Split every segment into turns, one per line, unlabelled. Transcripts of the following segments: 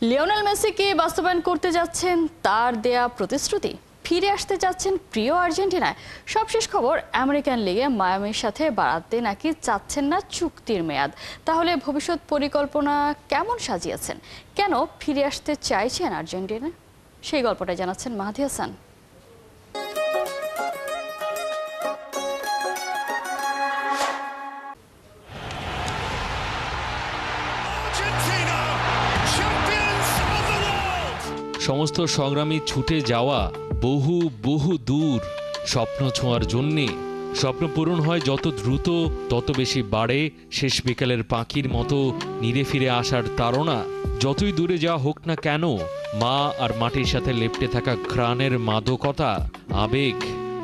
Lionel Messi কি বাস্তবায়ন করতে যাচ্ছেন তার দেয়া প্রতিশ্রুতি? ফিরে আসতে যাচ্ছেন প্রিয় আর্জেন্টিনায়? সবশেষ খবর, আমেরিকান লিগে মায়ামির সাথে বাড়াতে নাকি চাচ্ছেন না চুক্তির মেয়াদ। তাহলে ভবিষ্যৎ পরিকল্পনা কেমন সাজিয়েছেন? কেন ফিরে আসতে চাইছেন আর্জেন্টিনা? সেই গল্পটা জানাচ্ছেন মাহাদি হাসান।
সমস্ত সংগ্রামী ছুটে যাওয়া বহু বহু দূর স্বপ্ন ছোঁয়ার জন্যে। স্বপ্ন পূরণ হয় যত দ্রুত তত বেশি বাড়ে শেষ বিকেলের পাখির মতো নিরে ফিরে আসার তাড়না। যতই দূরে যাওয়া হোক না কেন, মা আর মাটির সাথে লেপ্টে থাকা ঘ্রাণের মাদকতা, আবেগ,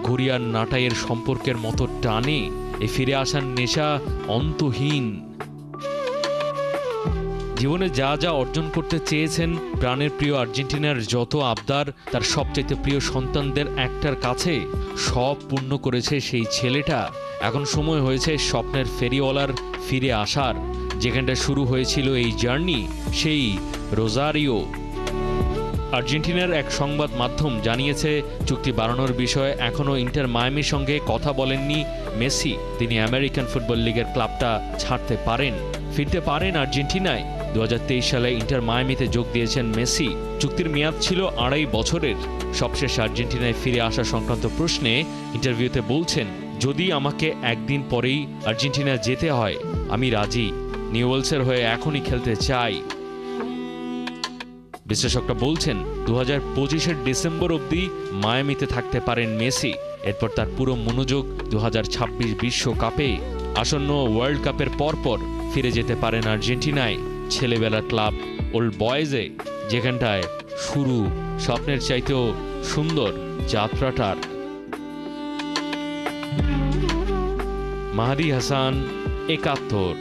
ঘড়িয়ার নাটাইয়ের সম্পর্কের মতো টানে। এ ফিরে আসার নেশা অন্তহীন। জীবনে যা যা অর্জন করতে চেয়েছেন প্রাণের প্রিয় আর্জেন্টিনার যত আবদার, তার সবচাইতে প্রিয় সন্তানদের একটার কাছে সব পূর্ণ করেছে সেই ছেলেটা। এখন সময় হয়েছে স্বপ্নের ফেরিওয়ালার ফিরে আসার। যেখানটা শুরু হয়েছিল এই জার্নি, সেই রোজারিও। আর্জেন্টিনার এক সংবাদ মাধ্যম জানিয়েছে, চুক্তি বাড়ানোর বিষয়ে এখনও ইন্টার মায়ামির সঙ্গে কথা বলেননি মেসি। তিনি আমেরিকান ফুটবল লিগের ক্লাবটা ছাড়তে পারেন, ফিরতে পারেন আর্জেন্টিনায়। 2023 সালে ইন্টার মায়ামিতে যোগ দিয়েছেন মেসি। চুক্তির মেয়াদ ছিল 2.5 বছরের। সবশেষ আর্জেন্টিনায় ফিরে আসা সংক্রান্ত প্রশ্নে ইন্টারভিউতে বলছেন, যদি আমাকে একদিন পরেই আর্জেন্টিনা যেতে হয়, আমি রাজি। নিউওয়েলসের হয়ে এখনই খেলতে চাই। বিশ্লেষকরা বলছেন, 2025-এর ডিসেম্বর অবধি মায়ামিতে থাকতে পারেন মেসি। এরপর তার পুরো মনোযোগ 2026 বিশ্বকাপে। আসন্ন ওয়ার্ল্ড কাপের পরপর ফিরে যেতে পারেন আর্জেন্টিনায়, ছেলেবেলার ক্লাব ওল্ড বয়েজে, যেখানটায় শুরু স্বপ্নের চাইতেও সুন্দর যাত্রাটার। মাহাদি হাসান, 71।